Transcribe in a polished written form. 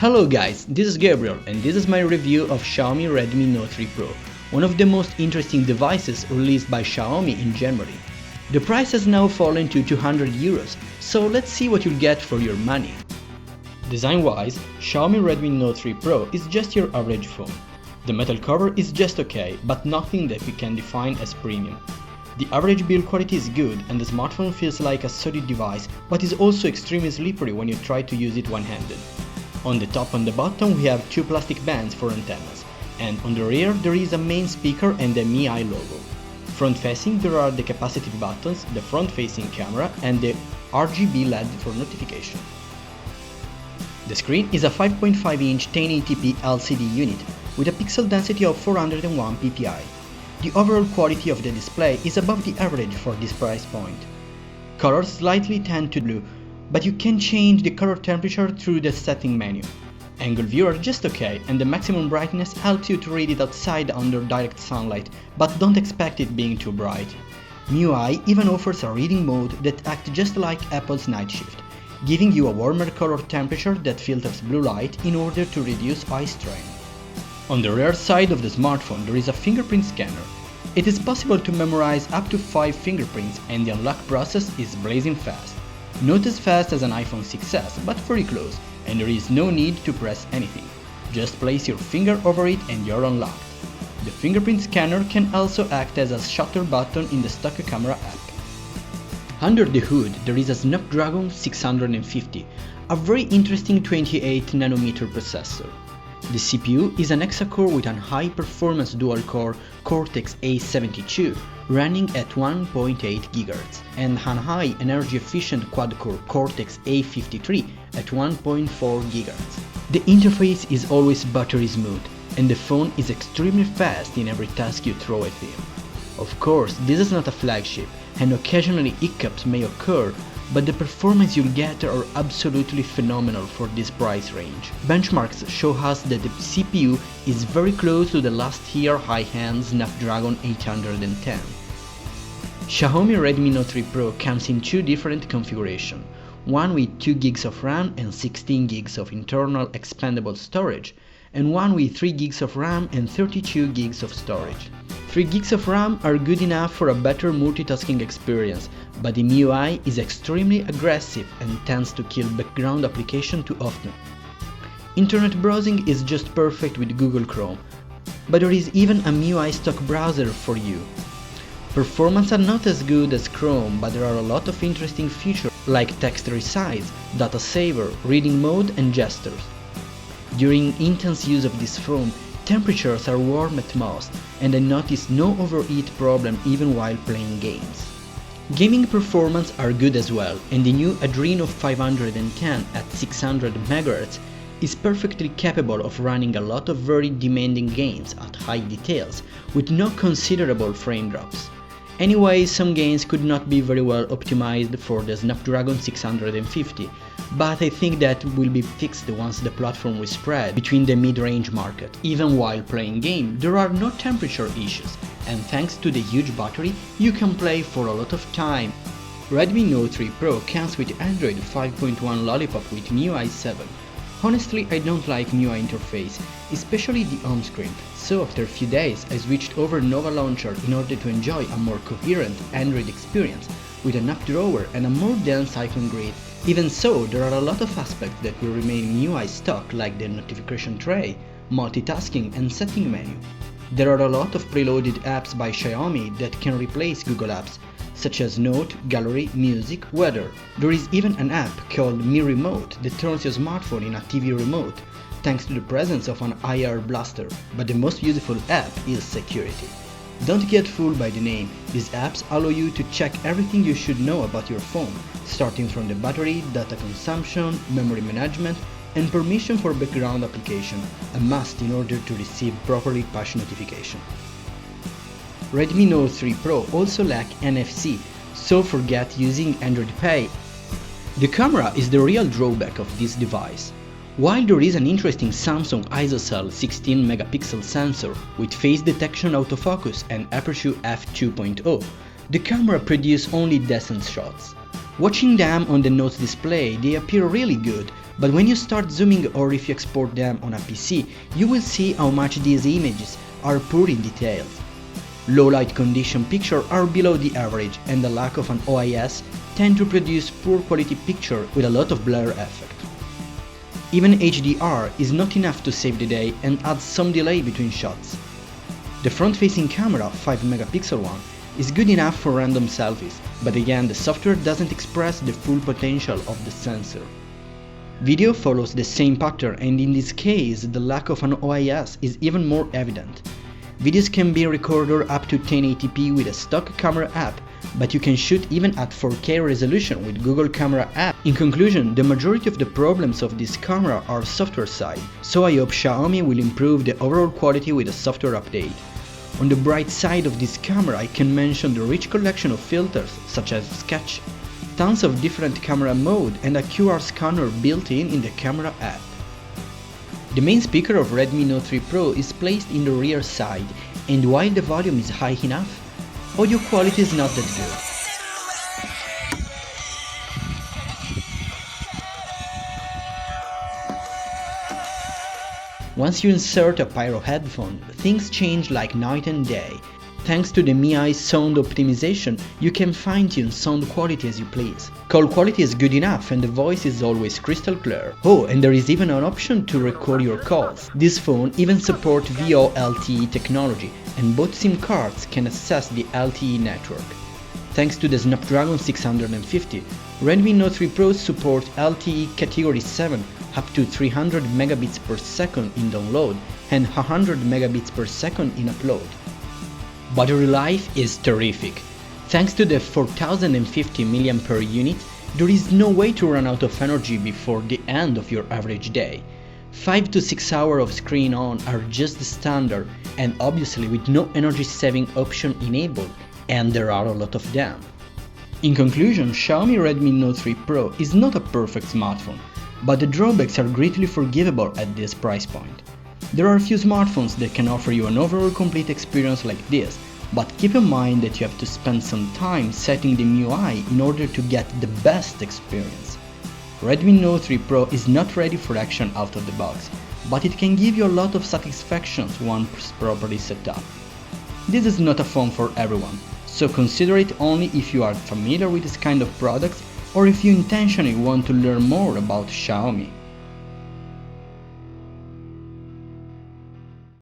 Hello guys, this is Gabriel and this is my review of Xiaomi Redmi Note 3 Pro, one of the most interesting devices released by Xiaomi in January. The price has now fallen to €200, so let's see what you'll get for your money. Design-wise, Xiaomi Redmi Note 3 Pro is just your average phone. The metal cover is just okay, but nothing that we can define as premium. The average build quality is good and the smartphone feels like a solid device, but is also extremely slippery when you try to use it one-handed. On the top and the bottom we have two plastic bands for antennas, and on the rear there is a main speaker and the MIUI logo. Front-facing there are the capacitive buttons, the front-facing camera and the RGB LED for notification. The screen is a 5.5-inch 1080p LCD unit with a pixel density of 401 ppi. The overall quality of the display is above the average for this price point. Colors slightly tend to blue, but you can change the color temperature through the setting menu. Angle view are just okay, and the maximum brightness helps you to read it outside under direct sunlight, but don't expect it being too bright. MIUI even offers a reading mode that acts just like Apple's night shift, giving you a warmer color temperature that filters blue light in order to reduce eye strain. On the rear side of the smartphone there is a fingerprint scanner. It is possible to memorize up to 5 fingerprints and the unlock process is blazing fast. Not as fast as an iPhone 6s, but very close, and there is no need to press anything. Just place your finger over it and you're unlocked. The fingerprint scanner can also act as a shutter button in the stock camera app. Under the hood there is a Snapdragon 650, a very interesting 28nm processor. The CPU is an hexa-core with a high-performance dual-core Cortex-A72 running at 1.8 GHz and an high energy-efficient quad-core Cortex-A53 at 1.4 GHz. The interface is always buttery smooth, and the phone is extremely fast in every task you throw at it. Of course, this is not a flagship, and occasionally hiccups may occur, but the performance you'll get are absolutely phenomenal for this price range. Benchmarks show us that the CPU is very close to the last year high-end Snapdragon 810. Xiaomi Redmi Note 3 Pro comes in two different configurations, one with 2 GB of RAM and 16 GB of internal expandable storage, and one with 3 GB of RAM and 32 GB of storage. 3 GB of RAM are good enough for a better multitasking experience, but the MIUI is extremely aggressive and tends to kill background applications too often. Internet browsing is just perfect with Google Chrome, but there is even a MIUI stock browser for you. Performance are not as good as Chrome, but there are a lot of interesting features like text resize, data saver, reading mode and gestures. During intense use of this phone, temperatures are warm at most, and I notice no overheat problem even while playing games. Gaming performance are good as well, and the new Adreno 510 at 600 MHz is perfectly capable of running a lot of very demanding games at high details with no considerable frame drops. Anyway, some games could not be very well optimized for the Snapdragon 650, but I think that will be fixed once the platform will spread between the mid-range market. Even while playing games, there are no temperature issues, and thanks to the huge battery, you can play for a lot of time. Redmi Note 3 Pro comes with Android 5.1 Lollipop with MIUI 7. Honestly, I don't like MIUI interface, especially the home screen, so after a few days I switched over Nova Launcher in order to enjoy a more coherent Android experience with an app drawer and a more dense icon grid. Even so, there are a lot of aspects that will remain MIUI stock, like the notification tray, multitasking and setting menu. There are a lot of preloaded apps by Xiaomi that can replace Google Apps, such as Note, Gallery, Music, Weather. There is even an app called Mi Remote that turns your smartphone in a TV remote, thanks to the presence of an IR blaster. But the most useful app is security. Don't get fooled by the name, these apps allow you to check everything you should know about your phone, starting from the battery, data consumption, memory management, and permission for background application, a must in order to receive properly push notification. Redmi Note 3 Pro also lacks NFC, so forget using Android Pay. The camera is the real drawback of this device. While there is an interesting Samsung ISOCELL 16 megapixel sensor with face detection autofocus and aperture f2.0, the camera produces only decent shots. Watching them on the Note display, they appear really good, But when you start zooming or if you export them on a PC, you will see how much these images are poor in details. Low light condition pictures are below the average, and the lack of an OIS tend to produce poor quality picture with a lot of blur effect. Even HDR is not enough to save the day and adds some delay between shots. The front-facing camera, 5-megapixel one, is good enough for random selfies, but again the software doesn't express the full potential of the sensor. Video follows the same pattern, and in this case the lack of an OIS is even more evident. Videos can be recorded up to 1080p with a stock camera app, but you can shoot even at 4K resolution with Google Camera app. In conclusion, the majority of the problems of this camera are software side, so I hope Xiaomi will improve the overall quality with a software update. On the bright side of this camera, I can mention the rich collection of filters such as Sketch, tons of different camera mode and a QR scanner built in the camera app. The main speaker of Redmi Note 3 Pro is placed in the rear side, and while the volume is high enough, audio quality is not that good. Once you insert a Pyro headphone, things change like night and day. Thanks to the MIUI sound optimization, you can fine-tune sound quality as you please. Call quality is good enough and the voice is always crystal clear. Oh, and there is even an option to record your calls. This phone even supports VoLTE technology, and both SIM cards can access the LTE network. Thanks to the Snapdragon 650, Redmi Note 3 Pro supports LTE Category 7 up to 300 megabits per second in download and 100 megabits per second in upload. Battery life is terrific. Thanks to the 4050 mAh unit, there is no way to run out of energy before the end of your average day. 5 to 6 hours of screen on are just the standard, and obviously with no energy saving option enabled, and there are a lot of them. In conclusion, Xiaomi Redmi Note 3 Pro is not a perfect smartphone, but the drawbacks are greatly forgivable at this price point. There are a few smartphones that can offer you an overall complete experience like this, but keep in mind that you have to spend some time setting the MIUI in order to get the best experience. Redmi Note 3 Pro is not ready for action out of the box, but it can give you a lot of satisfaction once properly set up. This is not a phone for everyone, so consider it only if you are familiar with this kind of products or if you intentionally want to learn more about Xiaomi.